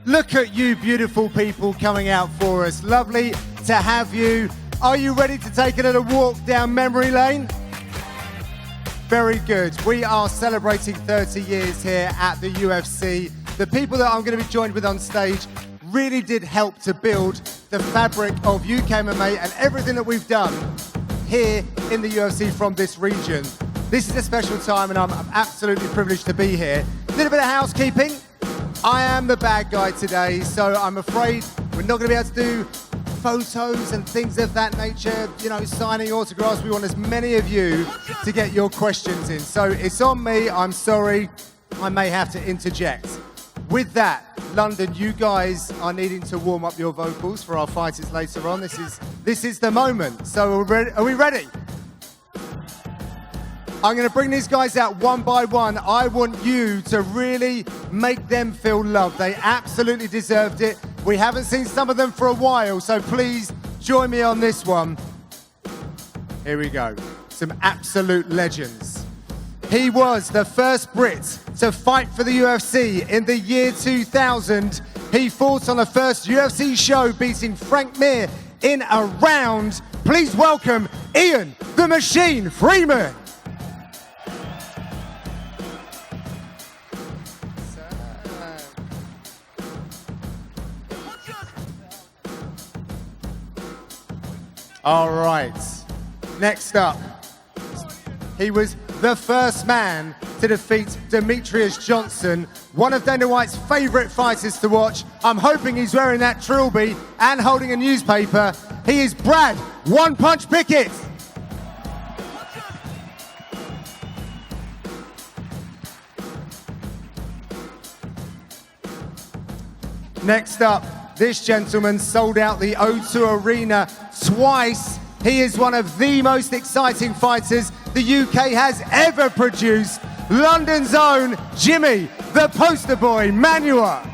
Look at you beautiful people coming out for us. Lovely to have you. Are you ready to take a little walk down memory lane? Very good. We are celebrating 30 years here at the UFC. The people that I'm going to be joined with on stage really did help to build the fabric of UK MMA and everything that we've done here in the UFC from this region. This is a special time and I'm absolutely privileged to be here. A little bit of housekeeping. I am the bad guy today, so I'm afraid we're not going to be able to do photos and things of that nature, you know, signing autographs. We want as many of you to get your questions in. So it's on me, I'm sorry, I may have to interject. With that, London, you guys are needing to warm up your vocals for our fighters later on. This is the moment. So are we ready? I'm going to bring these guys out one by one. I want you to really make them feel loved. They absolutely deserved it. We haven't seen some of them for a while, so please join me on this one. Here we go. Some absolute legends. He was the first Brit to fight for the UFC in the year 2000. He fought on the first UFC show, beating Frank Mir in a round. Please welcome Ian the Machine Freeman. All right, next up, he was the first man to defeat Demetrius Johnson, one of Dana White's favorite fighters to watch. I'm hoping he's wearing that trilby and holding a newspaper. He is Brad One Punch Pickett. Next up, this gentleman sold out the O2 Arena twice. He is one of the most exciting fighters the UK has ever produced. London's own Jimi, the poster boy, Manuwa.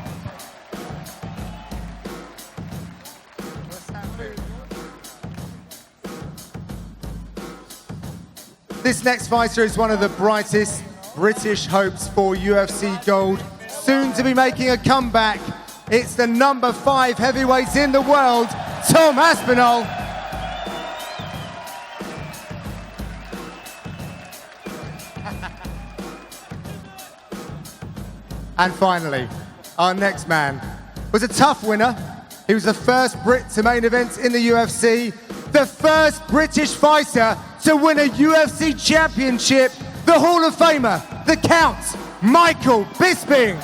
This next fighter is one of the brightest British hopes for UFC Gold. Soon to be making a comeback. It's the number 5 heavyweight in the world, Tom Aspinall. And finally, our next man was a tough winner. He was the first Brit to main event in the UFC, the first British fighter to win a UFC championship, the Hall of Famer, the Count, Michael Bisping.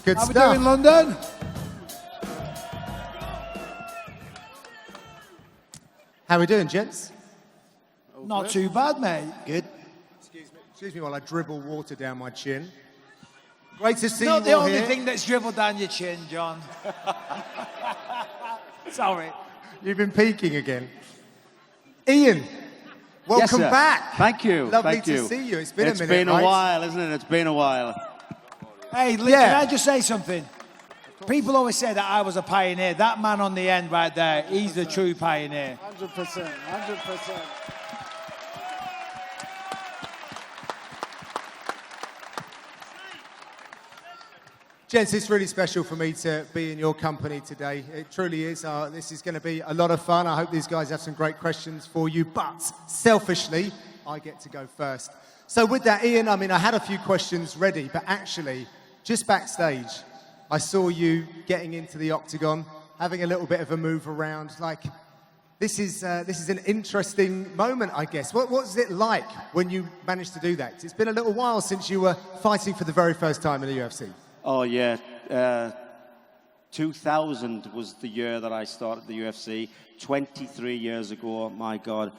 Good How stuff. we doing, London? How we doing, gents? Not too bad, mate. Good. Excuse me while I dribble water down my chin. Great to see you all Not the only here. thing that's dribbled down your chin, John. Sorry. You've been peeking again. Ian, welcome Yes, sir. back. Thank you. Lovely Thank to you. see you. It's been a minute, It's been a right? while, isn't it? It's been a while. Hey, Lee, Yeah. can I just say something? People always say that I was a pioneer. That man on the end right there, he's the true pioneer. 100%, 100%. Gents, it's really special for me to be in your company today. It truly is. This is going to be a lot of fun. I hope these guys have some great questions for you. But selfishly, I get to go first. So with that, Ian, I mean, I had a few questions ready, but actually, just backstage, I saw you getting into the octagon, having a little bit of a move around. Like, this is an interesting moment, I guess. What was it like when you managed to do that? 'Cause it's been a little while since you were fighting for the very first time in the UFC. Oh, yeah. 2000 was the year that I started the UFC. 23 years ago, my God.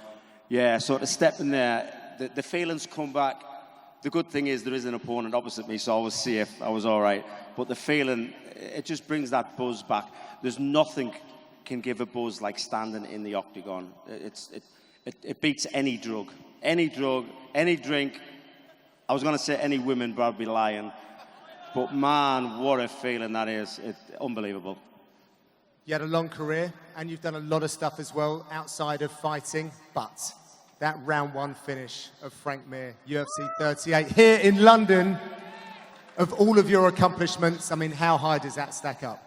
Yeah, so to step in there, the feelings come back. The good thing is there is an opponent opposite me, so I was safe. I was all right. But the feeling, it just brings that buzz back. There's nothing can give a buzz like standing in the octagon. It beats any drug, any drink. I was going to say any women, but I'd be lying. But man, what a feeling that is. It's unbelievable. You had a long career, and you've done a lot of stuff as well outside of fighting, but that round 1 finish of Frank Mir, UFC 38, here in London, of all of your accomplishments, I mean, how high does that stack up?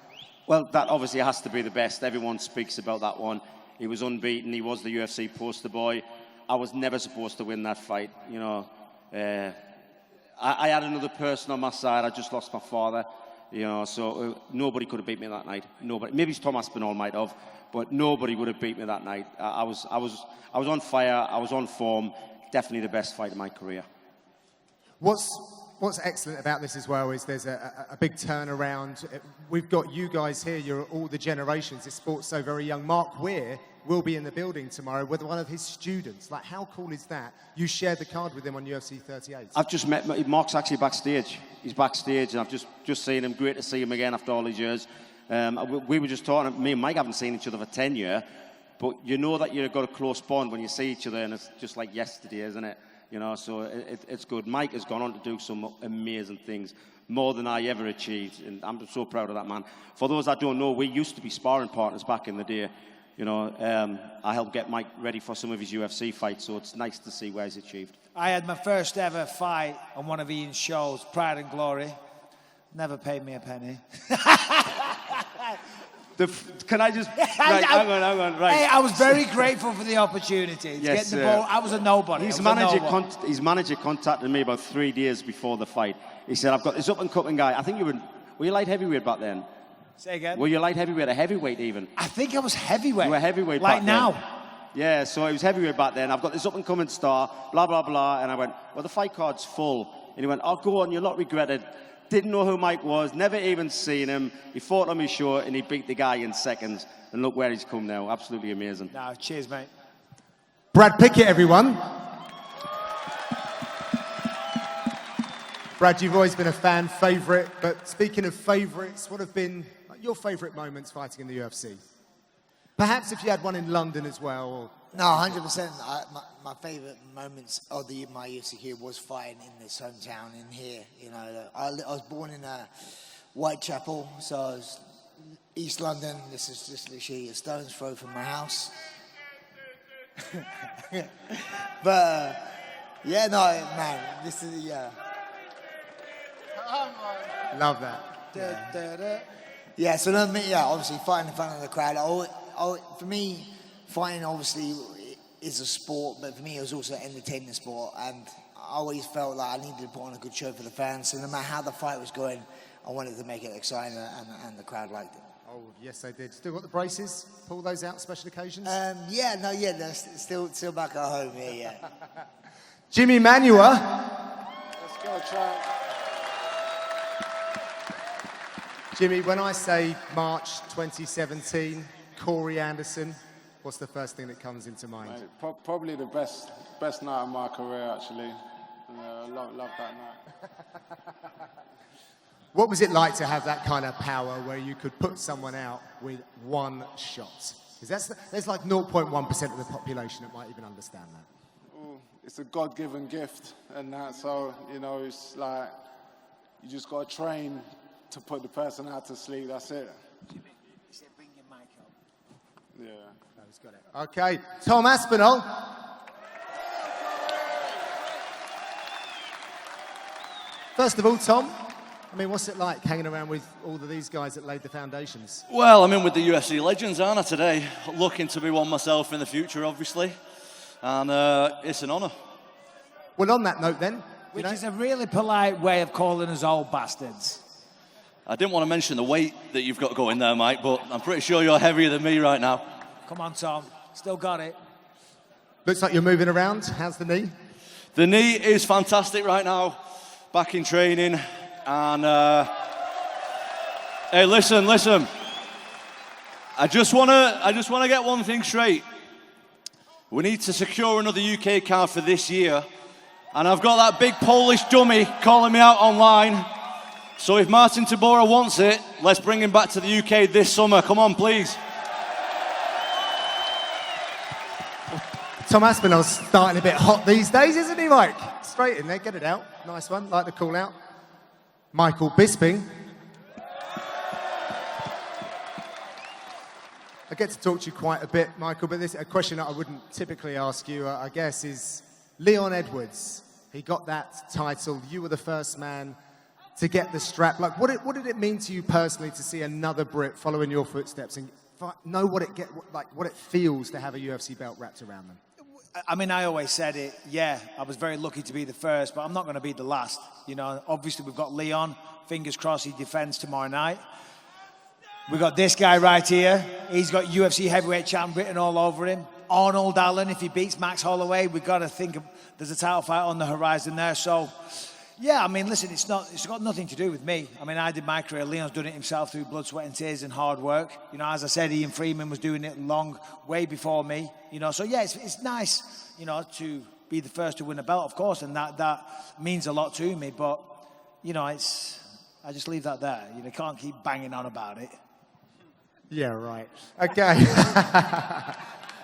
Well, that obviously has to be the best. Everyone speaks about that one. He was unbeaten. He was the UFC poster boy. I was never supposed to win that fight. You know, I had another person on my side. I just lost my father. You know, so nobody could have beat me that night. Nobody. Maybe Tom Aspinall might have, but nobody would have beat me that night. I was on fire. I was on form. Definitely the best fight of my career. What's excellent about this as well is there's a big turnaround. We've got you guys here. You're all the generations. This sport's so very young. Mark Weir will be in the building tomorrow with one of his students. Like, how cool is that? You shared the card with him on UFC 38. I've just met Mark's actually backstage. He's backstage, and I've just seen him. Great to see him again after all these years. We were just talking. Me and Mike haven't seen each other for 10 years, but you know that you've got a close bond when you see each other, and it's just like yesterday, isn't it? You know, so it's good. Mike has gone on to do some amazing things, more than I ever achieved, and I'm so proud of that man. For those that don't know, we used to be sparring partners back in the day. You know, I helped get Mike ready for some of his UFC fights, so it's nice to see where he's achieved. I had my first ever fight on one of Ian's shows, Pride and Glory. Never paid me a penny. Can I just... Right, hang on, right. Hey, I was very grateful for the opportunity. Yes, the ball. I was a nobody. His manager contacted me about 3 days before the fight. He said, I've got this up-and-coming guy. I think were you light heavyweight back then? Say again? Were you light heavyweight, a heavyweight even? I think I was heavyweight. You were heavyweight like back now. then. Yeah, so he was heavyweight back then. I've got this up-and-coming star, blah, blah, blah. And I went, well, the fight card's full. And he went, oh, go on, you'll not regret it. Didn't know who Mike was, never even seen him. He fought on his show and he beat the guy in seconds. And look where he's come now. Absolutely amazing. No, cheers, mate. Brad Pickett, everyone. Brad, you've always been a fan favourite, but speaking of favourites, what have been your favourite moments fighting in the UFC? Perhaps if you had one in London as well. Or... No, 100%. My favourite moments of my UFC career was fighting in this hometown in here. You know, I was born in Whitechapel, so I was East London. This is just literally a stone's throw from my house. But yeah, no, man, this is Love that. Yeah, so obviously fighting in front of the crowd. For me, fighting obviously is a sport, but for me it was also an entertainment sport, and I always felt like I needed to put on a good show for the fans. So no matter how the fight was going, I wanted to make it exciting, and the crowd liked it. Oh yes, they did. Still got the braces? Pull those out special occasions? They're still back at home. Yeah. Jimi Manuwa. Let's go, Trump. Jimmy, when I say March 2017, Corey Anderson, what's the first thing that comes into mind? Mate, probably the best night of my career, actually. Love that night. What was it like to have that kind of power where you could put someone out with one shot? Because there's like 0.1% of the population that might even understand that. Ooh, it's a God-given gift, and that, so, you know, it's like, you just got to train to put the person out to sleep, that's it. Jimmy, he said bring your mic up. Yeah. No, he's got it. Okay, Tom Aspinall. First of all, Tom, I mean, what's it like hanging around with all of these guys that laid the foundations? Well, I'm in with the UFC legends, aren't I, today? Looking to be one myself in the future, obviously. And it's an honour. Well, on that note then... Which is a really polite way of calling us old bastards. I didn't want to mention the weight that you've got going there, Mike, but I'm pretty sure you're heavier than me right now. Come on, Tom. Still got it. Looks like you're moving around. How's the knee? The knee is fantastic right now. Back in training. And, hey, listen. I just want to get one thing straight. We need to secure another UK card for this year. And I've got that big Polish dummy calling me out online. So if Martin Tabora wants it, let's bring him back to the UK this summer. Come on, please. Tom Aspinall's starting a bit hot these days, isn't he, Mike? Straight in there, get it out. Nice one, like the call out. Michael Bisping. I get to talk to you quite a bit, Michael, but this a question that I wouldn't typically ask you, I guess, is Leon Edwards. He got that title. You were the first man to get the strap. Like, what did it mean to you personally to see another Brit follow in your footsteps and know what it feels to have a UFC belt wrapped around them? I mean, I always said it, yeah, I was very lucky to be the first, but I'm not going to be the last. You know, obviously we've got Leon, fingers crossed he defends tomorrow night. We've got this guy right here. He's got UFC heavyweight champ written all over him. Arnold Allen, if he beats Max Holloway, we've got to think there's a title fight on the horizon there. So, yeah, I mean, listen, it's got nothing to do with me. I mean, I did my career. Leon's done it himself through blood, sweat, and tears and hard work. You know, as I said, Ian Freeman was doing it way before me. You know, so yeah, it's nice, you know, to be the first to win a belt, of course, and that means a lot to me. But, you know, I just leave that there. You know, can't keep banging on about it. Yeah, right. Okay.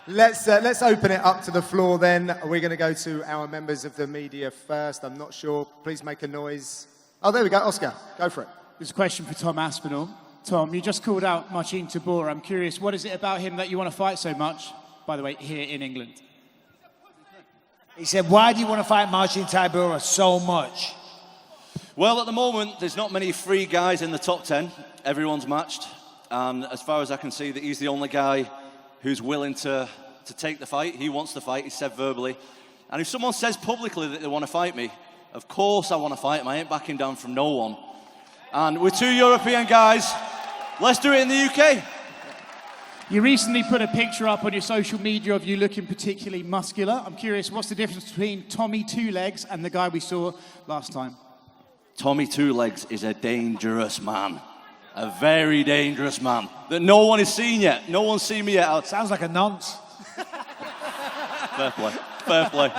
Let's open it up to the floor then. We're going to go to our members of the media first. I'm not sure. Please make a noise. Oh, there we go. Oscar, go for it. There's a question for Tom Aspinall. Tom, you just called out Marcin Tybura. I'm curious, what is it about him that you want to fight so much, by the way, here in England? He said, why do you want to fight Marcin Tybura so much? Well, at the moment, there's not many free guys in the top 10. Everyone's matched. And as far as I can see, that he's the only guy who's willing to take the fight. He wants to fight, he said verbally. And if someone says publicly that they want to fight me, of course I want to fight him. I ain't backing down from no one. And with 2 European guys, let's do it in the UK. You recently put a picture up on your social media of you looking particularly muscular. I'm curious, what's the difference between Tommy Two Legs and the guy we saw last time? Tommy Two Legs is a dangerous man. A very dangerous man that no one has seen yet. No one's seen me yet. Sounds like a nonce. Fair play. Fair play.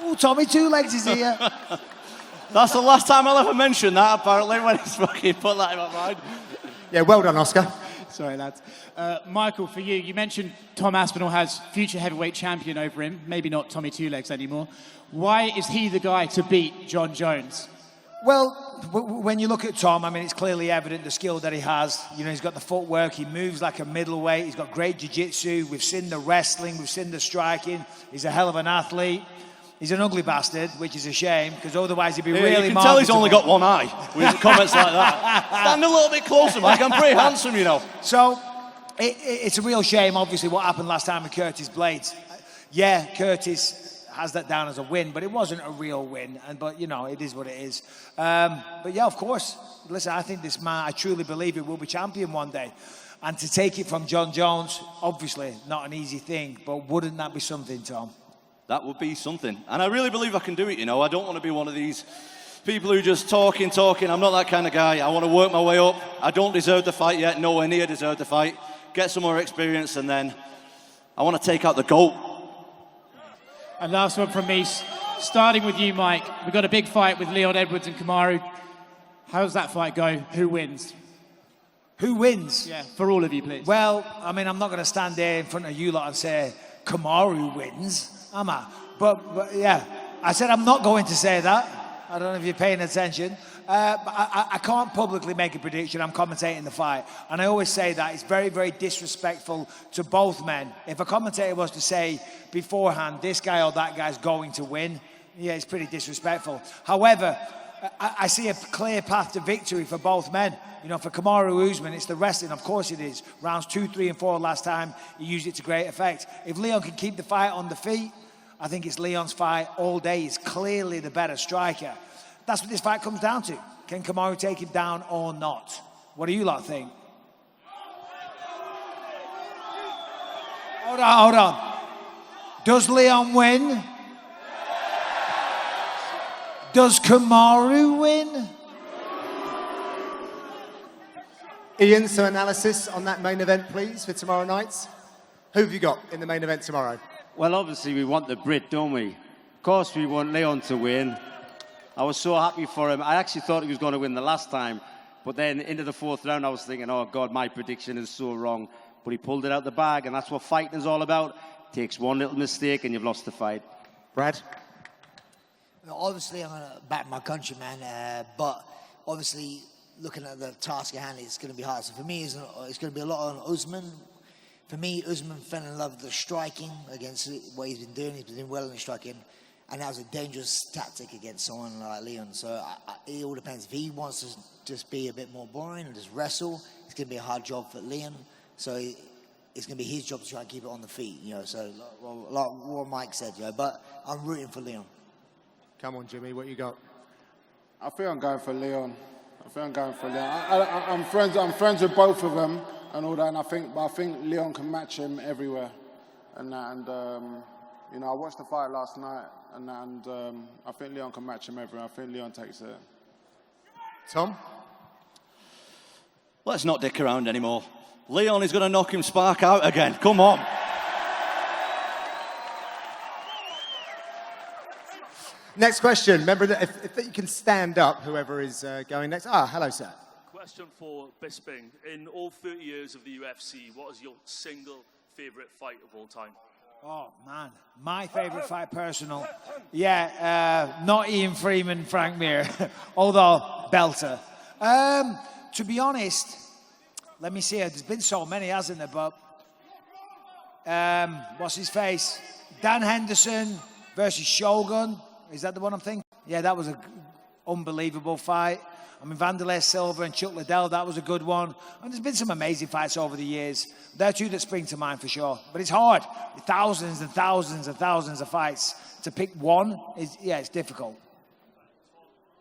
Oh, Tommy Two Legs is here. That's the last time I'll ever mention that, apparently, when he's fucking put that in my mind. Yeah, well done, Oscar. Sorry, lads. Michael, for you mentioned Tom Aspinall has future heavyweight champion over him, maybe not Tommy Two Legs anymore. Why is he the guy to beat John Jones? Well, when you look at Tom, I mean, it's clearly evident the skill that he has. You know, he's got the footwork, he moves like a middleweight, he's got great jiu-jitsu, we've seen the wrestling, we've seen the striking, he's a hell of an athlete. He's an ugly bastard, which is a shame, because otherwise he'd be really marketable. You can tell he's only got one eye with comments like that. Stand a little bit closer, Mike, I'm pretty handsome, you know. So, it's a real shame, obviously, what happened last time with Curtis Blades. Yeah, Curtis has that down as a win, but it wasn't a real win. But, you know, it is what it is. But, yeah, of course, listen, I think this man, I truly believe he will be champion one day. And to take it from John Jones, obviously not an easy thing, but wouldn't that be something, Tom? That would be something. And I really believe I can do it, you know. I don't want to be one of these people who just talking. I'm not that kind of guy. I want to work my way up. I don't deserve the fight yet. Nowhere near deserve the fight. Get some more experience, and then I want to take out the GOAT. And last one from me, starting with you, Mike. We've got a big fight with Leon Edwards and Kamaru. How does that fight go? Who wins? Who wins? Yeah, for all of you, please. Well, I mean, I'm not going to stand there in front of you lot and say Kamaru wins, am I? But yeah, I said I'm not going to say that. I don't know if you're paying attention. But I can't publicly make a prediction. I'm commentating the fight. And I always say that it's very, very disrespectful to both men. If a commentator was to say beforehand, this guy or that guy's going to win, yeah, it's pretty disrespectful. However, I see a clear path to victory for both men. You know, for Kamaru Usman, it's the wrestling. Of course it is. Rounds 2, 3, and 4 last time, he used it to great effect. If Leon can keep the fight on the feet, I think it's Leon's fight all day. He's clearly the better striker. That's what this fight comes down to. Can Kamaru take him down or not? What do you lot think? Hold on. Does Leon win? Does Kamaru win? Ian, some analysis on that main event, please, for tomorrow night. Who have you got in the main event tomorrow? Well, obviously, we want the Brit, don't we? Of course, we want Leon to win. I was so happy for him. I actually thought he was going to win the last time. But then into the 4th round, I was thinking, oh, God, my prediction is so wrong. But he pulled it out the bag, and that's what fighting is all about. Takes one little mistake, and you've lost the fight. Brad? Well, obviously, I'm going to back my country, man. But obviously, looking at the task at hand, it's going to be hard. So for me, it's going to be a lot on Usman. for me, Usman fell in love with the striking against what he's been doing. He's been doing well in the striking. And that was a dangerous tactic against someone like Leon. So it all depends. If he wants to just be a bit more boring and just wrestle, it's going to be a hard job for Leon. So it's going to be his job to try and keep it on the feet, you know. So like what Mike said, you know. But I'm rooting for Leon. Come on, Jimmy, what you got? I think I'm going for Leon. I'm friends with both of them and all that, and I think Leon can match him everywhere. And you know, I watched the fight last night, and I think Leon can match him everywhere. I think Leon takes it. Tom? Let's not dick around anymore. Leon is going to knock him spark out again. Come on. Next question. Remember that if you can stand up, whoever is going next. Hello, sir. Question for Bisping. In all 30 years of the UFC, what is your single favourite fight of all time? Oh, man. My favourite fight, personal. Yeah, not Ian Freeman, Frank Mir, although belter. To be honest, let me see. There's been so many, hasn't there? But what's his face? Dan Henderson versus Shogun. Is that the one I'm thinking? Yeah, that was an unbelievable fight. I mean, Vanderlei Silva and Chuck Liddell, that was a good one. And there's been some amazing fights over the years. There are two that spring to mind for sure. But it's hard. Thousands and thousands and thousands of fights. To pick one, it's difficult.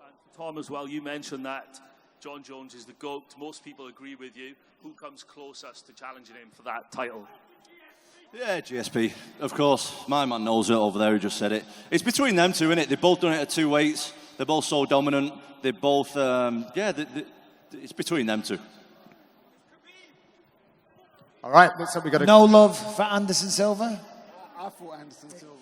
And Tom, as well, you mentioned that John Jones is the GOAT. Most people agree with you. Who comes closest to challenging him for that title? Yeah, GSP, of course. My man knows it over there, who just said it. It's between them two, innit? They've both done it at two weights. They're both so dominant. They're both, it's between them two. All right, looks like we got a... No love for Anderson Silva? I thought Anderson Silva.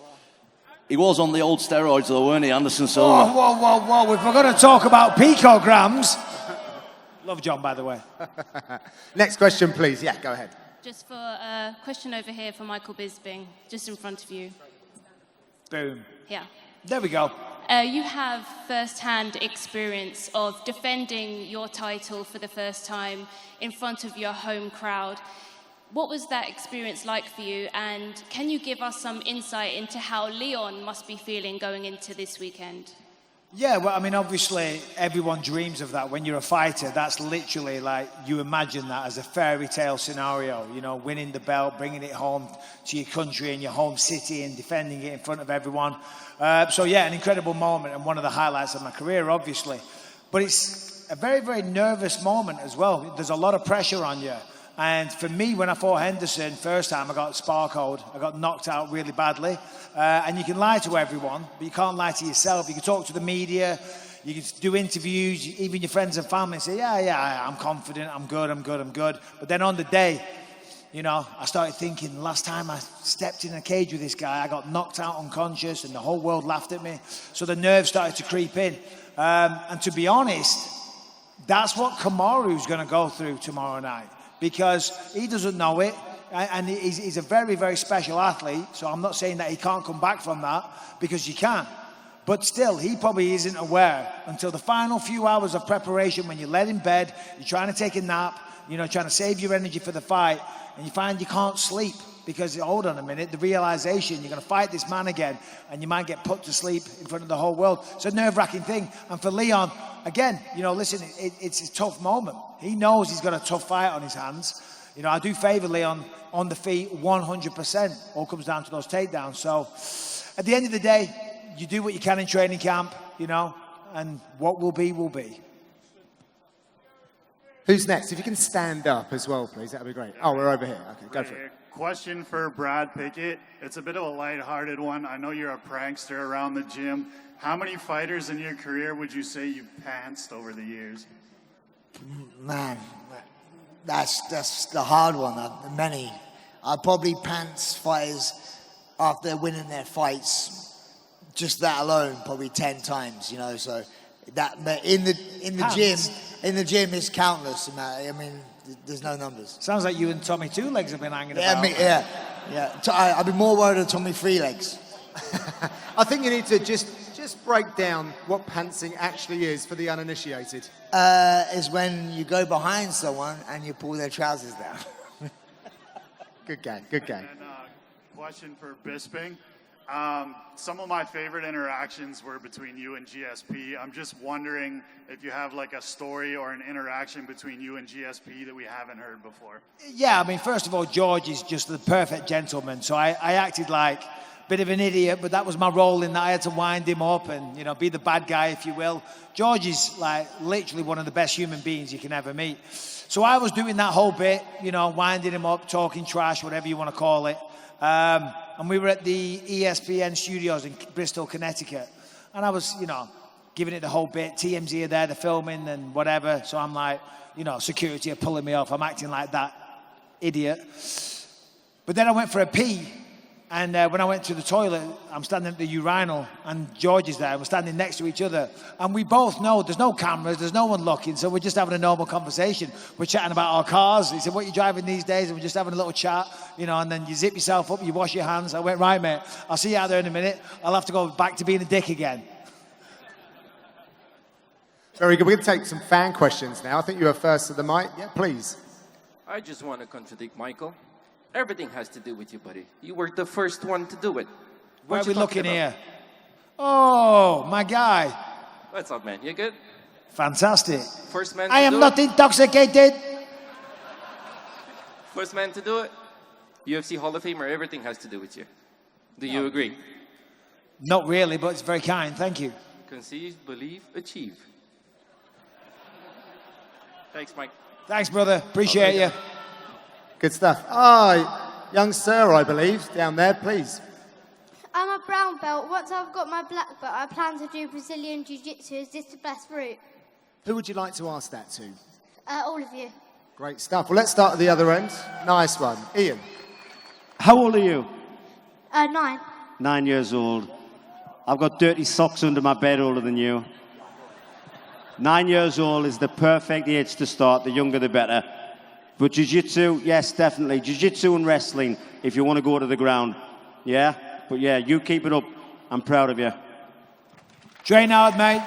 He was on the old steroids, though, weren't he, Anderson Silva? Whoa. If we're going to talk about picograms... Love John, by the way. Next question, please. Yeah, go ahead. Just for a question over here for Michael Bisping, just in front of you. Boom. Yeah. There we go. You have first-hand experience of defending your title for the first time in front of your home crowd. What was that experience like for you? And can you give us some insight into how Leon must be feeling going into this weekend? Yeah, well, I mean, obviously, everyone dreams of that. When you're a fighter, that's literally like, you imagine that as a fairy tale scenario, you know, winning the belt, bringing it home to your country and your home city and defending it in front of everyone. So, yeah, an incredible moment and one of the highlights of my career, obviously. But it's a very, very nervous moment as well. There's a lot of pressure on you. And for me, when I fought Henderson, first time, I got sparkled. I got knocked out really badly. And you can lie to everyone, but you can't lie to yourself. You can talk to the media, you can do interviews, even your friends and family say, yeah, I'm confident, I'm good. But then on the day, you know, I started thinking, last time I stepped in a cage with this guy, I got knocked out unconscious and the whole world laughed at me. So the nerves started to creep in. And to be honest, that's what Kamaru's going to go through tomorrow night, because he doesn't know it. And he's a very, very special athlete, so I'm not saying that he can't come back from that, because you can. But still, he probably isn't aware until the final few hours of preparation, when you're laid in bed, you're trying to take a nap, you know, trying to save your energy for the fight, and you find you can't sleep because, hold on a minute, the realization you're going to fight this man again, and you might get put to sleep in front of the whole world. It's a nerve-wracking thing. And for Leon, again, you know, listen, it's a tough moment. He knows he's got a tough fight on his hands. You know, I do favour Leon on the feet 100%. All comes down to those takedowns. So, at the end of the day, you do what you can in training camp, you know, and what will be, will be. Who's next? If you can stand up as well, please, that'd be great. Oh, we're over here. Okay, go for it. Question for Brad Pickett. It's a bit of a lighthearted one. I know you're a prankster around the gym. How many fighters in your career would you say you've pantsed over the years? Man, that's the hard one. Many. I'd probably pants fighters after winning their fights. Just that alone, probably 10 times. You know, so that. But in the gym, it's countless. I mean, there's no numbers. Sounds like you and Tommy Two Legs have been hanging about. Yeah. I'd be more worried than Tommy Three Legs. I think you need to just break down what pantsing actually is for the uninitiated. Is when you go behind someone and you pull their trousers down. Good game, good game. And question for Bisping. Some of my favorite interactions were between you and GSP. I'm just wondering if you have like a story or an interaction between you and GSP that we haven't heard before. Yeah, I mean, first of all, George is just the perfect gentleman. So I acted like a bit of an idiot, but that was my role in that. I had to wind him up and, you know, be the bad guy, if you will. George is like literally one of the best human beings you can ever meet. So I was doing that whole bit, you know, winding him up, talking trash, whatever you want to call it. And we were at the ESPN studios in Bristol, Connecticut. And I was, you know, giving it the whole bit. TMZ are there, they're filming and whatever. So I'm like, you know, security are pulling me off. I'm acting like that idiot. But then I went for a pee. And when I went to the toilet, I'm standing at the urinal and George is there. We're standing next to each other. And we both know there's no cameras, there's no one looking. So we're just having a normal conversation. We're chatting about our cars. He said, what are you driving these days? And we're just having a little chat, you know, and then you zip yourself up, you wash your hands. I went, right, mate, I'll see you out there in a minute. I'll have to go back to being a dick again. Very good. We're going to take some fan questions now. I think you were first to the mic. Yeah, please. I just want to contradict Michael. Everything has to do with you, buddy. You were the first one to do it. Where are we looking here? Oh, my guy. What's up, man? You good? Fantastic. First man I to am do not it? intoxicated. First man to do it? UFC Hall of Famer, everything has to do with you. Do you agree? Not really, but it's very kind. Thank you. Conceive, believe, achieve. Thanks, Mike. Thanks, brother. Appreciate you. Good stuff. Young sir, I believe, down there, please. I'm a brown belt. Once I've got my black belt, I plan to do Brazilian Jiu-Jitsu. Is this the best route? Who would you like to ask that to? All of you. Great stuff. Well, let's start at the other end. Nice one. Ian. How old are you? 9. 9 years old. I've got dirty socks under my bed older than you. 9 years old is the perfect age to start. The younger, the better. But jiu-jitsu, yes, definitely. Jiu-jitsu and wrestling, if you want to go to the ground. Yeah? But yeah, you keep it up. I'm proud of you. Train hard, mate.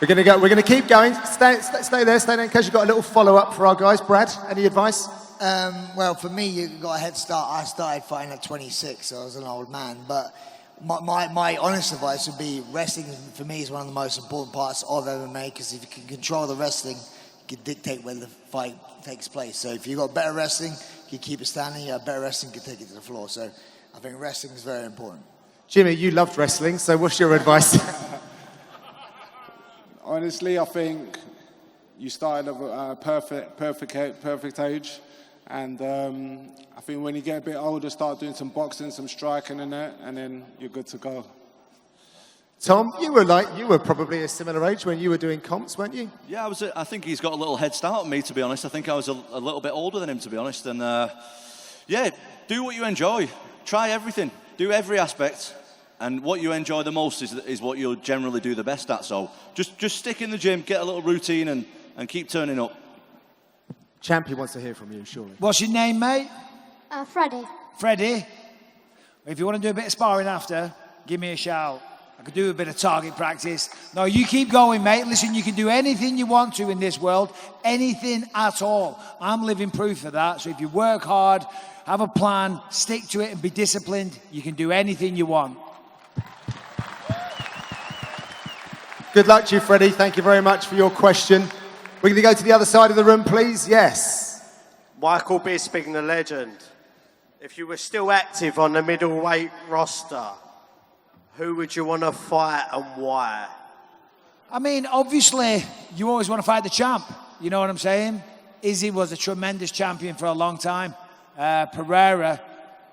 We're going to keep going. Stay there in case you've got a little follow-up for our guys. Brad, any advice? Well, for me, you got a head start. I started fighting at 26, so I was an old man. But my honest advice would be wrestling, for me, is one of the most important parts of MMA, because if you can control the wrestling, you can dictate where the fight takes place. So if you've got better wrestling, you keep it standing. You have better wrestling, you can take it to the floor. So I think wrestling is very important. Jimmy, you loved wrestling, so what's your advice? Honestly, I think you started at a perfect age. And I think when you get a bit older, start doing some boxing, some striking and that, and then you're good to go. Tom, you were probably a similar age when you were doing comps, weren't you? Yeah, I think he's got a little head start on me, to be honest. I think I was a little bit older than him, to be honest. And yeah, do what you enjoy. Try everything. Do every aspect. And what you enjoy the most is what you'll generally do the best at. So just stick in the gym, get a little routine, and keep turning up. Champion wants to hear from you, surely. What's your name, mate? Freddie. Freddie. If you want to do a bit of sparring after, give me a shout. I could do a bit of target practice. No, you keep going, mate. Listen, you can do anything you want to in this world. Anything at all. I'm living proof of that. So if you work hard, have a plan, stick to it and be disciplined, you can do anything you want. Good luck to you, Freddie. Thank you very much for your question. We're going to go to the other side of the room, please. Yes. Michael Bisping, the legend. If you were still active on the middleweight roster, who would you want to fight and why? I mean, obviously, you always want to fight the champ. You know what I'm saying? Izzy was a tremendous champion for a long time. Pereira,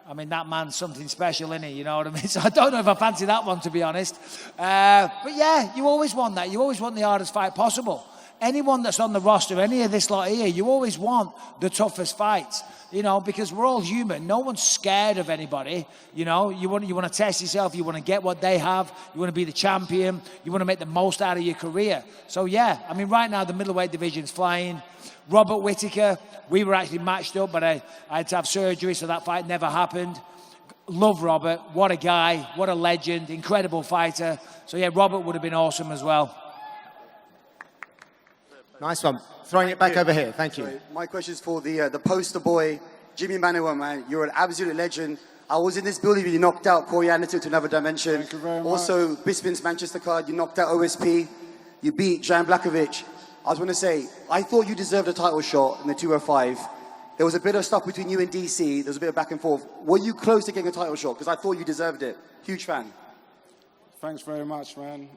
I mean, that man's something special, isn't he? You know what I mean? So I don't know if I fancy that one, to be honest. But yeah, you always want that. You always want the hardest fight possible. Anyone that's on the roster, any of this lot here, you always want the toughest fights, you know, because we're all human. No one's scared of anybody, you know. You want to test yourself. You want to get what they have. You want to be the champion. You want to make the most out of your career. So, yeah, I mean, right now the middleweight division's flying. Robert Whittaker, we were actually matched up, but I had to have surgery, so that fight never happened. Love Robert. What a guy. What a legend. Incredible fighter. So, yeah, Robert would have been awesome as well. Nice one. Throwing it back over here. Thank you. Sorry, my question is for the poster boy Jimi Manuwa, man, you're an absolute legend. I was in this building when you knocked out Corey Anderson to another dimension. Thank you very much. Also, Bisping's Manchester card, you knocked out OSP. You beat Jan Blakovic. I was going to say, I thought you deserved a title shot in the 205. There was a bit of stuff between you and DC. There was a bit of back and forth. Were you close to getting a title shot? Because I thought you deserved it. Huge fan. Thanks very much, man.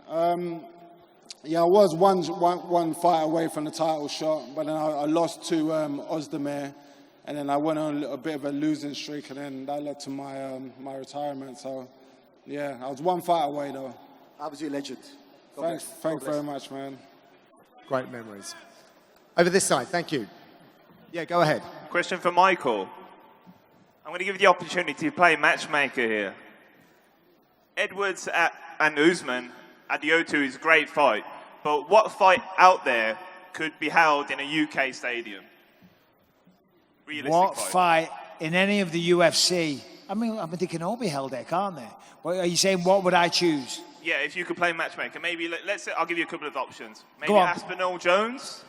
Yeah, I was one fight away from the title shot, but then I lost to Ozdemir, and then I went on a bit of a losing streak, and then that led to my retirement. So, yeah, I was one fight away, though. Absolute legend. Thanks very much, man. Great memories. Over this side, thank you. Yeah, go ahead. Question for Michael. I'm going to give you the opportunity to play matchmaker here. Edwards and Usman at the O2 is a great fight, but what fight out there could be held in a UK stadium? Realistic What fight in any of the UFC? I mean, they can all be held there, can't they? Well, are you saying what would I choose? Yeah, if you could play matchmaker, maybe let's say I'll give you a couple of options. Maybe Go on. Aspinall Jones.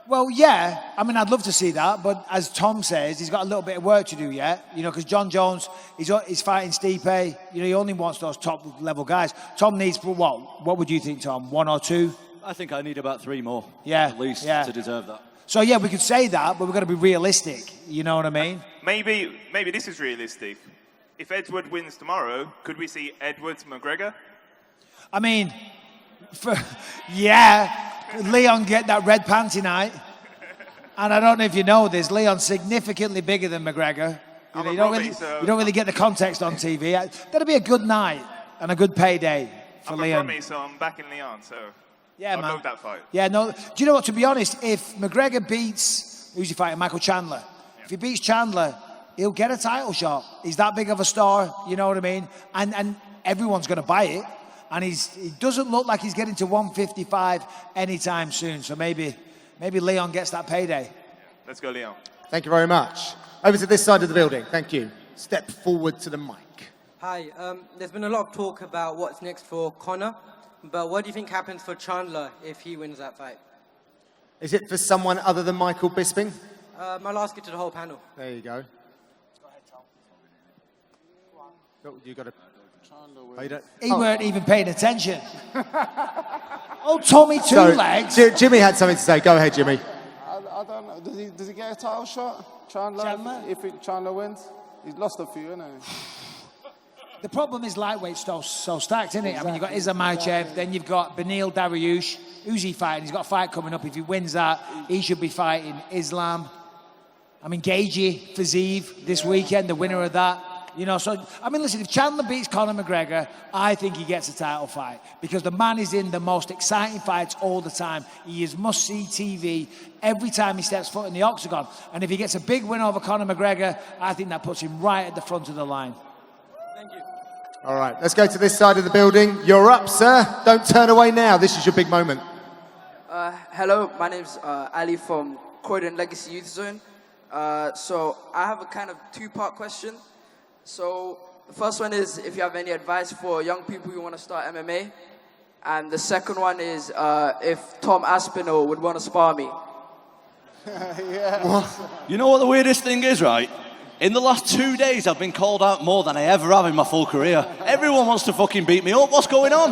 Well, yeah. I mean, I'd love to see that, but as Tom says, he's got a little bit of work to do yet. You know, because John Jones, he's fighting Stipe. You know, he only wants those top-level guys. Tom needs, what? What would you think, Tom? 1 or 2? I think I need about 3 more. Yeah, at least yeah. to deserve that. So yeah, we could say that, but we've got to be realistic. You know what I mean? Maybe this is realistic. If Edward wins tomorrow, could we see Edwards-McGregor? I mean, yeah, Leon get that red panty night. And I don't know if you know this, Leon's significantly bigger than McGregor. You don't really get the context on TV. That'll be a good night and a good payday for Leon. I'm a Brummie, so I'm back in Leon, so Yeah, I'll man. love that fight. Yeah, no. Do you know what? To be honest, if McGregor beats, who's he fighting? Michael Chandler. If he beats Chandler, he'll get a title shot. He's that big of a star. You know what I mean? And everyone's going to buy it. And he doesn't look like he's getting to 155 anytime soon. So maybe Leon gets that payday. Let's go, Leon. Thank you very much. Over to this side of the building. Thank you. Step forward to the mic. Hi. There's been a lot of talk about what's next for Conor, but what do you think happens for Chandler if he wins that fight? Is it for someone other than Michael Bisping? I'll ask it to the whole panel. There you go. You got to. He weren't even paying attention. Oh, Tommy Two Legs. Jimmy had something to say. Go ahead, Jimmy. I don't know. Does he get a title shot? Chandler? If Chandler wins? He's lost a few, isn't he? The problem is lightweight's so stacked, isn't it? I mean, you've got Islam Makhachev, then you've got Beneil Dariush. Who's he fighting? He's got a fight coming up. If he wins that, he should be fighting Islam. I mean, Gagey, Fazeev this weekend, the winner of that. You know, so, I mean, listen, if Chandler beats Conor McGregor, I think he gets a title fight because the man is in the most exciting fights all the time. He is must-see TV every time he steps foot in the octagon. And if he gets a big win over Conor McGregor, I think that puts him right at the front of the line. Thank you. All right, let's go to this side of the building. You're up, sir. Don't turn away now. This is your big moment. Hello, my name's Ali from Croydon Legacy Youth Zone. So I have a kind of two-part question. So the first one is if you have any advice for young people who want to start MMA. And the second one is if Tom Aspinall would want to spar me. Yeah. You know what the weirdest thing is, right? In the last 2 days, I've been called out more than I ever have in my full career. Everyone wants to fucking beat me up. What's going on?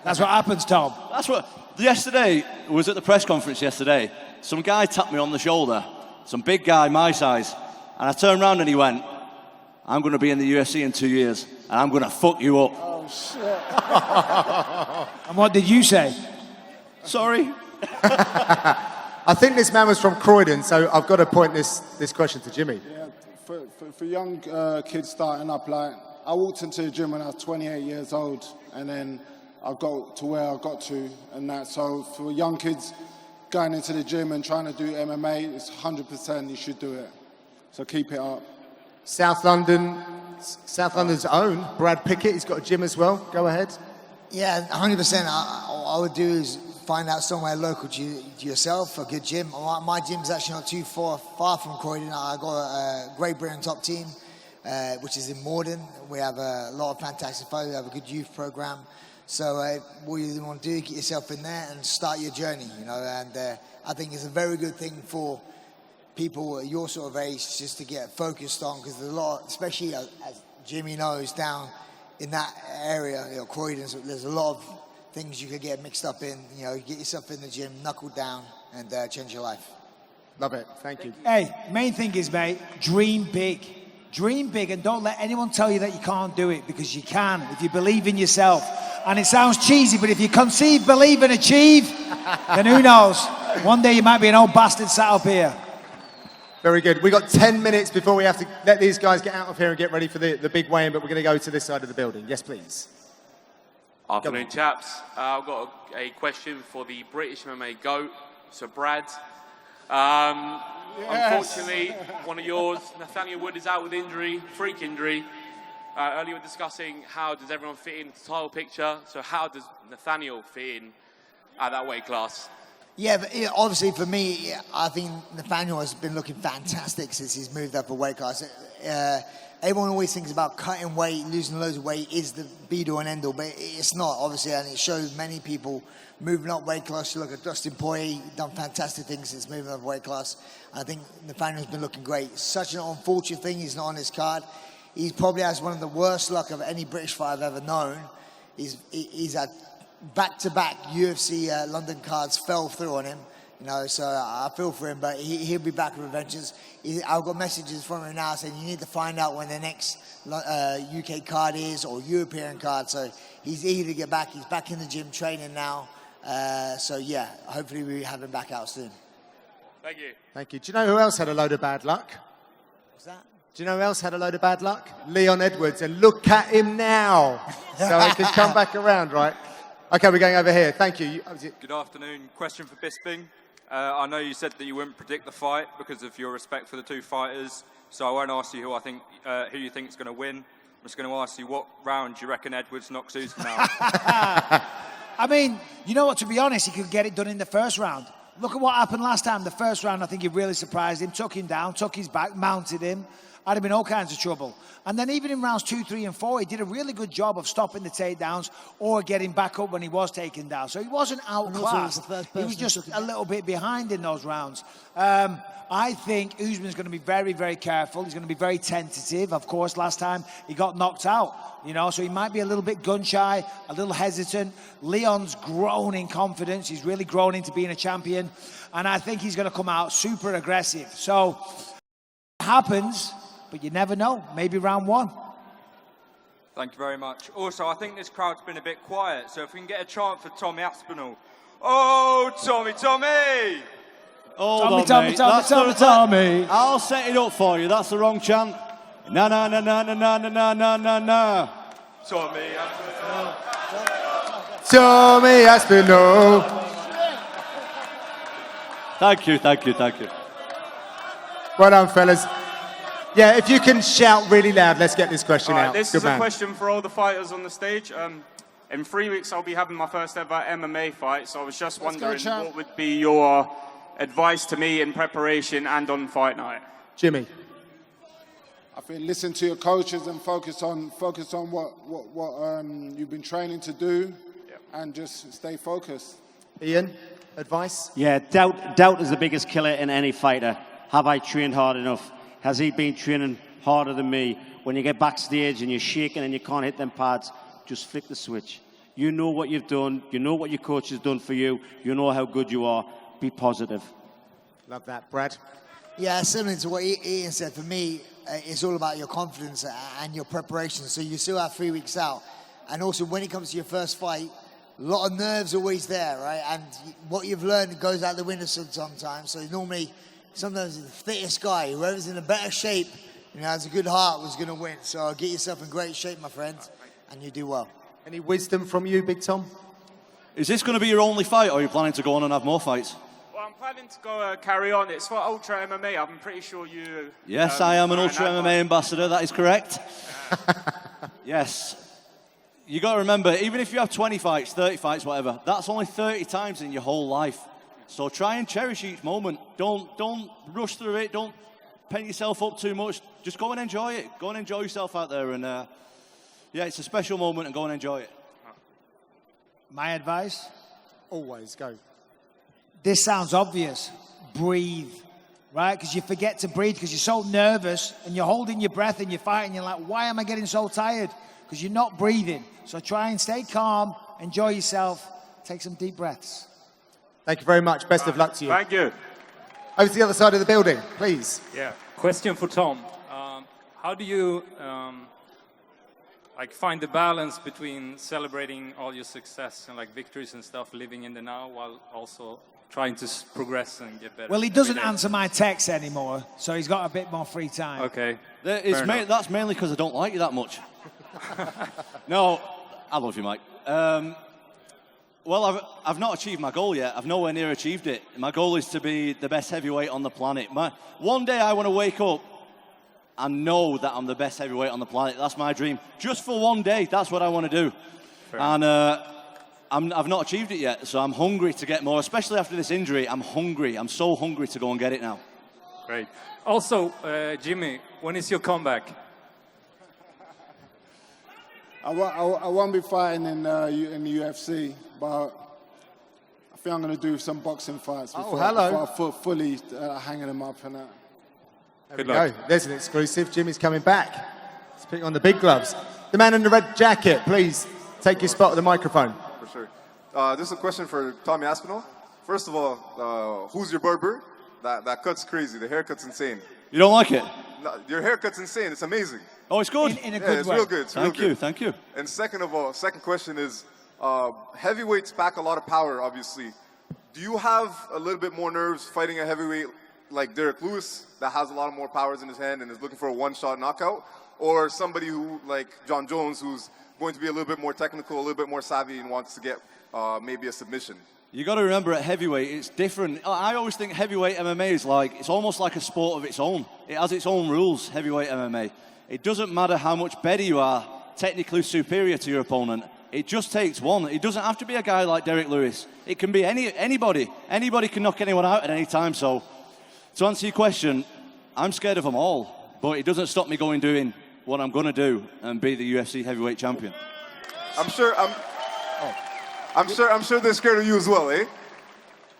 That's what happens, Tom. That's what... Yesterday, I was at the press conference yesterday. Some guy tapped me on the shoulder. Some big guy, my size. And I turned around and he went, I'm going to be in the UFC in 2 years, and I'm going to fuck you up. Oh, shit. And what did you say? Sorry. I think this man was from Croydon, so I've got to point this question to Jimmy. Yeah, for young kids starting up, like, I walked into the gym when I was 28 years old, and then I got to where I got to, and that. So for young kids going into the gym and trying to do MMA, it's 100% you should do it. So keep it up. South London's own, Brad Pickett, he's got a gym as well. Go ahead. Yeah, 100%. All I would do is find out somewhere local to yourself, a good gym. My gym's actually not too far from Croydon. I got a Great Britain top team, which is in Morden. We have a lot of fantastic fighters. We have a good youth program. So what you want to do, get yourself in there and start your journey, you know. And I think it's a very good thing for people at your sort of age just to get focused on, because there's a lot, especially as Jimmy knows, down in that area, Croydon, so there's a lot of things you could get mixed up in. Get yourself in the gym, knuckle down, and change your life. Love it. Thank you. Hey, main thing is, mate, dream big. Dream big, and don't let anyone tell you that you can't do it, because you can if you believe in yourself. And it sounds cheesy, but if you conceive, believe, and achieve, then who knows? One day you might be an old bastard sat up here. Very good. We've got 10 minutes before we have to let these guys get out of here and get ready for the big weigh-in, but we're going to go to this side of the building. Yes, please. Afternoon, chaps. I've got a question for the British MMA GOAT, Sir Brad. Unfortunately, one of yours, Nathaniel Wood, is out with injury, freak injury. Earlier we were discussing how does everyone fit into the title picture, so how does Nathaniel fit in at that weight class? Yeah, but obviously for me, I think Nathaniel has been looking fantastic since he's moved up a weight class. Everyone always thinks about cutting weight, losing loads of weight is the be-all and end-all, but it's not, obviously, and it shows many people moving up weight class. You look at Dustin Poirier, done fantastic things since moving up weight class. I think Nathaniel's been looking great. Such an unfortunate thing, he's not on his card. He probably has one of the worst luck of any British fighter I've ever known. He's had back-to-back UFC London cards fell through on him, so I feel for him, but he'll be back with vengeance. I've got messages from him now saying you need to find out when the next UK card is or European card, so he's eager to get back. He's back in the gym training now, so yeah, hopefully we have him back out soon. Thank you. Thank you. Do you know who else had a load of bad luck? What's that? Do you know who else had a load of bad luck? Leon Edwards, and look at him now. So he can come back around, right? Okay, we're going over here. Thank you. Good afternoon. Question for Bisping. I know you said that you wouldn't predict the fight because of your respect for the two fighters, so I won't ask you who you think is going to win. I'm just going to ask you what round do you reckon Edwards knocks Usman out? I mean, you know what, to be honest, he could get it done in the first round. Look at what happened last time. The first round, I think he really surprised him, took him down, took his back, mounted him. Had him in all kinds of trouble. And then even in rounds 2, 3, and 4, he did a really good job of stopping the takedowns or getting back up when he was taken down. So he wasn't outclassed. He was just a little bit behind in those rounds. I think Usman's going to be very, very careful. He's going to be very tentative. Of course, last time he got knocked out, so he might be a little bit gun-shy, a little hesitant. Leon's grown in confidence. He's really grown into being a champion. And I think he's going to come out super aggressive. So it happens. But you never know. Maybe round 1. Thank you very much. Also, I think this crowd's been a bit quiet, so if we can get a chant for Tommy Aspinall. Oh, Tommy! Hold on, mate. Tommy. I'll set it up for you. That's the wrong chant. Na na na na na na na na na na. Tommy Aspinall. Tommy Aspinall. Thank you. Well done, fellas. Yeah, if you can shout really loud, let's get this question out. This Good is man. a question for all the fighters on the stage. In 3 weeks, I'll be having my first ever MMA fight, so I was just wondering what would be your advice to me in preparation and on fight night? Jimmy. I think listen to your coaches and focus on what you've been training to do, and just stay focused. Ian, advice? Yeah, doubt is the biggest killer in any fighter. Have I trained hard enough? Has he been training harder than me? When you get backstage and you're shaking and you can't hit them pads, just flick the switch. You know what you've done. You know what your coach has done for you. You know how good you are. Be positive. Love that. Brad? Yeah, similar to what Ian said, for me, it's all about your confidence and your preparation. So you still have 3 weeks out. And also, when it comes to your first fight, a lot of nerves always there, right? And what you've learned goes out the window sometimes. So normally, sometimes the fittest guy, whoever's in a better shape, has a good heart, was going to win. So get yourself in great shape, my friend, and you do well. Any wisdom from you, Big Tom? Is this going to be your only fight, or are you planning to go on and have more fights? Well, I'm planning to go carry on. It's for Ultra MMA. I'm pretty sure you... Yes, I am an Ultra MMA ambassador. That is correct. Yes. You got to remember, even if you have 20 fights, 30 fights, whatever, that's only 30 times in your whole life. So try and cherish each moment. Don't rush through it. Don't paint yourself up too much. Just go and enjoy it. Go and enjoy yourself out there. And yeah, it's a special moment, and go and enjoy it. My advice? Always go. This sounds obvious. Breathe. right? Because you forget to breathe because you're so nervous and you're holding your breath and you're fighting. You're like, why am I getting so tired? Because you're not breathing. So try and stay calm, enjoy yourself, take some deep breaths. Thank you very much. Best of luck to you. Thank you. Over to the other side of the building, please. Yeah. Question for Tom. How do you like find the balance between celebrating all your success and like victories and stuff, living in the now, while also trying to progress and get better? Well, he doesn't answer my texts anymore, so he's got a bit more free time. Okay. That's mainly because I don't like you that much. No, I love you, Mike. Well, I've not achieved my goal yet. I've nowhere near achieved it. My goal is to be the best heavyweight on the planet. One day I want to wake up and know that I'm the best heavyweight on the planet. That's my dream. Just for one day, that's what I want to do. Fair And I've not achieved it yet, so I'm hungry to get more. Especially after this injury, I'm hungry. I'm so hungry to go and get it now. Great. Also, Jimmy, when is your comeback? I won't be fighting in the UFC, but I think I'm going to do some boxing fights before I fully hanging them up and that. There we go. There's an exclusive. Jimmy's coming back. He's putting on the big gloves. The man in the red jacket, please take your spot at the microphone. For sure. This is a question for Tommy Aspinall. First of all, who's your barber? That cut's crazy. The haircut's insane. You don't like it? No, your haircut's insane. It's amazing. Oh, it's good? In a Yeah, good it's way. real good. It's real good. Thank you. And second of all, second question is, heavyweights pack a lot of power, obviously. Do you have a little bit more nerves fighting a heavyweight like Derek Lewis that has a lot more powers in his hand and is looking for a one-shot knockout? Or somebody who, like John Jones, who's going to be a little bit more technical, a little bit more savvy and wants to get maybe a submission? You got to remember at heavyweight, it's different. I always think heavyweight MMA is it's almost like a sport of its own. It has its own rules, heavyweight MMA. It doesn't matter how much better you are, technically superior to your opponent. It just takes one. It doesn't have to be a guy like Derek Lewis. It can be anybody. Anybody can knock anyone out at any time. So, to answer your question, I'm scared of them all, but it doesn't stop me doing what I'm going to do and be the UFC heavyweight champion. I'm sure they're scared of you as well, eh?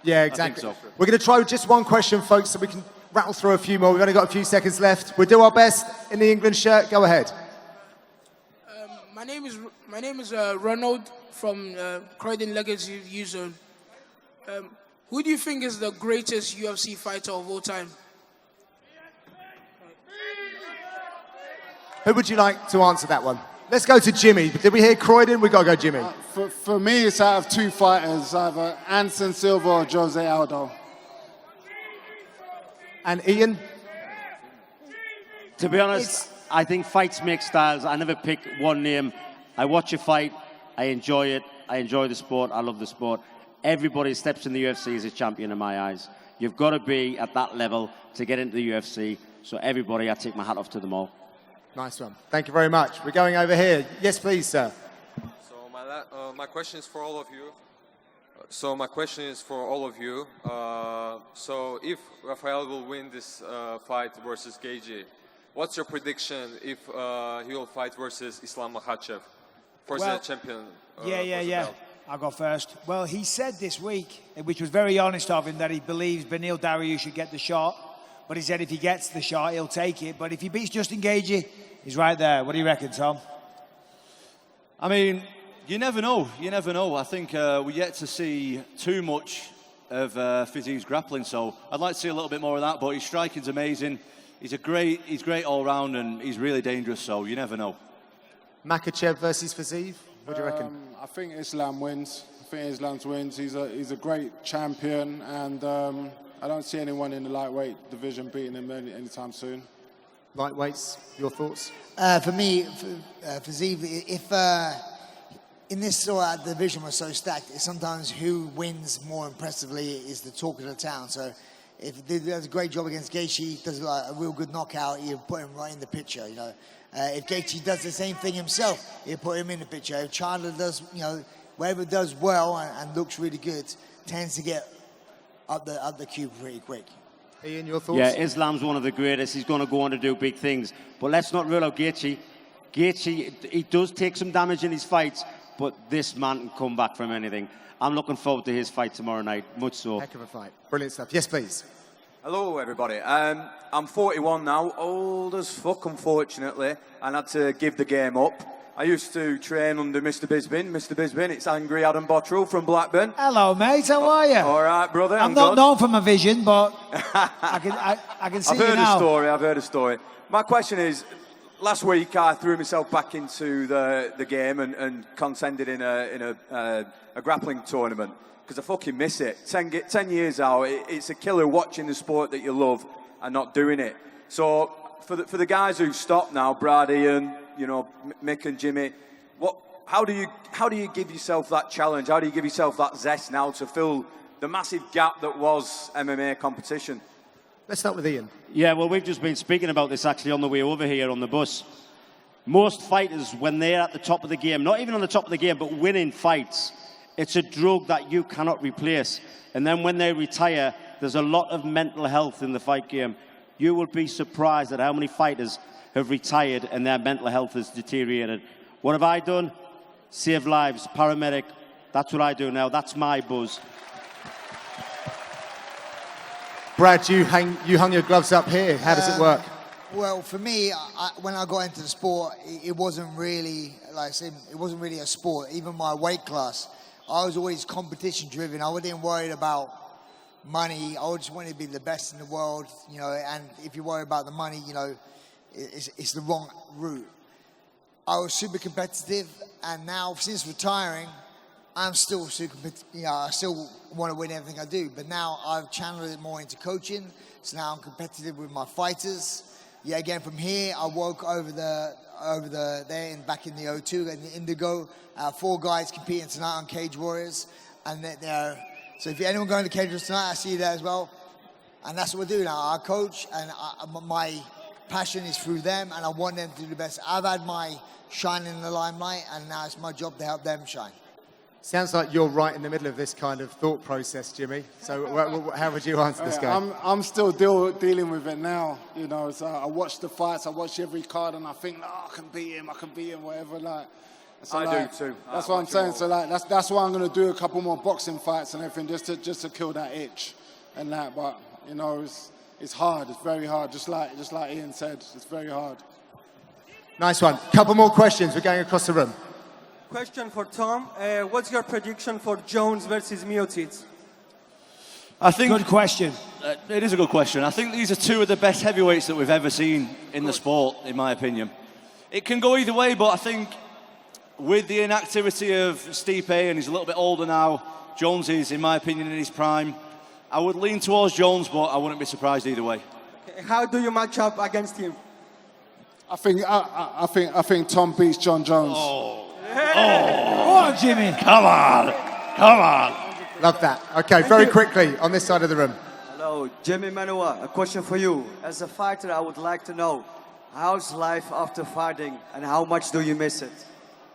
Yeah, exactly. I think so. We're going to try just one question, folks, so we can rattle through a few more. We've only got a few seconds left. We'll do our best in the England shirt. Go ahead. My name is Ronald from Croydon Legacy User. Who do you think is the greatest UFC fighter of all time? Who would you like to answer that one? Let's go to Jimmy. Did we hear Croydon? We got to go Jimmy. For me, it's out of two fighters, either Anderson Silva or Jose Aldo. And Ian? To be honest, I think fights make styles. I never pick one name. I watch a fight. I enjoy it. I enjoy the sport. I love the sport. Everybody who steps in the UFC is a champion in my eyes. You've got to be at that level to get into the UFC. So everybody, I take my hat off to them all. Nice one. Thank you very much. We're going over here. Yes, please, sir. So my question is for all of you. So if Rafael will win this fight versus Gaethje, what's your prediction if he will fight versus Islam Makhachev for the champion? Yeah. I'll go first. Well, he said this week, which was very honest of him, that he believes Beneil Dariush should get the shot. But he said if he gets the shot, he'll take it. But if he beats Justin Gaethje, he's right there. What do you reckon, Tom? I mean, you never know. You never know. I think we're yet to see too much of Fizie's grappling, so I'd like to see a little bit more of that. But his striking's amazing. He's great all round, and he's really dangerous. So you never know. Makhachev versus Fizie. What do you reckon? I think Islam wins. He's a great champion, and I don't see anyone in the lightweight division beating him anytime soon. Lightweights, your thoughts? For me, Fizie, if in this sort of division was so stacked, sometimes who wins more impressively is the talk of the town. So if he does a great job against Gaethje, does a real good knockout, you put him right in the picture, you know. If Gaethje does the same thing himself, you put him in the picture. If Chandler does, whatever does well and looks really good, tends to get up the cube pretty quick. Ian, your thoughts? Yeah, Islam's one of the greatest. He's going to go on to do big things. But let's not rule out Gaethje. Gaethje, he does take some damage in his fights, but this man can come back from anything. I'm looking forward to his fight tomorrow night, much so. Heck of a fight. Brilliant stuff. Yes, please. Hello, everybody. I'm 41 now, old as fuck, unfortunately, and had to give the game up. I used to train under Mr. Bisping. Mr. Bisping, it's Angry Adam Bottrell from Blackburn. Hello, mate. How are you? All right, brother. I'm not good. known for my vision, but I can see I've you heard now. I've heard a story. My question is, last week I threw myself back into the game and contended in a grappling tournament because I fucking miss it. 10 years out, it's a killer watching the sport that you love and not doing it. So for the guys who stopped now, Brad, Ian, you know, Mick and Jimmy, how do you give yourself that challenge? How do you give yourself that zest now to fill the massive gap that was MMA competition? Let's start with Ian. Yeah, well, we've just been speaking about this actually on the way over here on the bus. Most fighters, when they're at the top of the game, not even on the top of the game, but winning fights, it's a drug that you cannot replace. And then when they retire, there's a lot of mental health in the fight game. You will be surprised at how many fighters have retired and their mental health has deteriorated. What have I done? Save lives, paramedic. That's what I do now. That's my buzz. Brad, you hung your gloves up here. How does it work? Well, for me, when I got into the sport, it wasn't really, like I said, it wasn't really a sport. Even my weight class, I was always competition driven. I wasn't worried about money. I just wanted to be the best in the world, you know, and if you worry about the money, you know, it's the wrong route. I was super competitive, and now, since retiring, I'm still super, you know, I still want to win everything I do, but now I've channeled it more into coaching, so now I'm competitive with my fighters. Yeah, again, from here, I woke over there and back in the O2 and the Indigo. 4 guys competing tonight on Cage Warriors, and they're so if anyone going to Cage Warriors tonight, I see you there as well. And that's what we do now. I coach, and my passion is through them, and I want them to do the best. I've had my shine in the limelight, and now it's my job to help them shine. Sounds like you're right in the middle of this kind of thought process, Jimmy. So how would you answer this guy? I'm still dealing with it now. You know, so I watch the fights, I watch every card, and I think, oh, I can beat him, whatever. Like, so I do too. That's what I'm saying. So like, that's why I'm going to do a couple more boxing fights and everything, just to kill that itch and that. But you know, it's hard. It's very hard. Just like Ian said, it's very hard. Nice one. Couple more questions. We're going across the room. Question for Tom. What's your prediction for Jones versus Miocic? I think good question. It is a good question. I think these are 2 of the best heavyweights that we've ever seen in the sport, in my opinion. It can go either way, but I think with the inactivity of Stipe, and he's a little bit older now, Jones is, in my opinion, in his prime. I would lean towards Jones, but I wouldn't be surprised either way. How do you match up against him? I think Tom beats John Jones. Oh, Jimmy. Come on. Love that. Okay, very quickly on this side of the room. Hello, Jimi Manuwa. A question for you. As a fighter, I would like to know, how's life after fighting and how much do you miss it?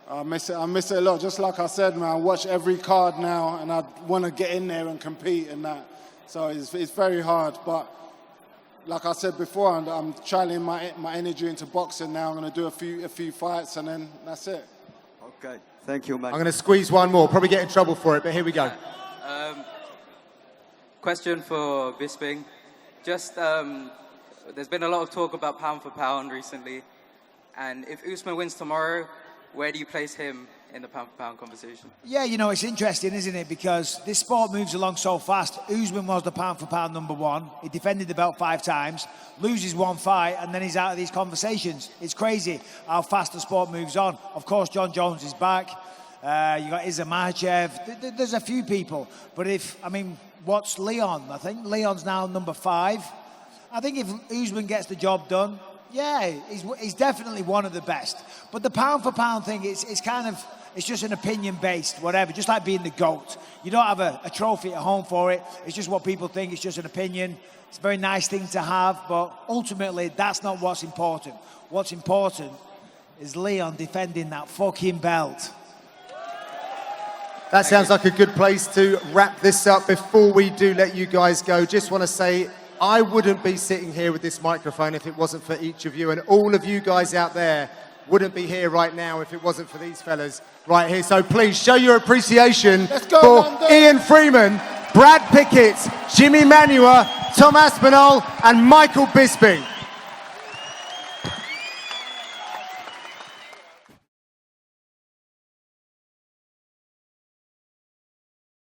I miss it a lot. Just like I said, man, I watch every card now, and I want to get in there and compete and that. So it's very hard, but like I said before, I'm channeling my energy into boxing now. I'm going to do a few fights, and then that's it. Okay, thank you, man. I'm going to squeeze one more. Probably get in trouble for it, but here we go. Question for Bisping. Just, there's been a lot of talk about pound for pound recently, and if Usman wins tomorrow, where do you place him in the pound for pound conversation? Yeah, you know, it's interesting, isn't it? Because this sport moves along so fast. Usman was the pound for pound #1. He defended the belt 5 times, loses 1 fight, and then he's out of these conversations. It's crazy how fast the sport moves on. Of course, John Jones is back. You got Islam Makhachev. There's a few people. But what's Leon? I think Leon's now #5. I think if Usman gets the job done, yeah, he's definitely one of the best. But the pound for pound thing, it's just an opinion based, whatever, just like being the GOAT. You don't have a trophy at home for it. It's just what people think. It's just an opinion. It's a very nice thing to have, but ultimately that's not what's important. What's important is Leon defending that fucking belt. That sounds like a good place to wrap this up. Before we do let you guys go, just want to say I wouldn't be sitting here with this microphone if it wasn't for each of you, and all of you guys out there wouldn't be here right now if it wasn't for these fellas right here. So please show your appreciation for Ian Freeman, Brad Pickett, Jimi Manuwa, Tom Aspinall and Michael Bisping.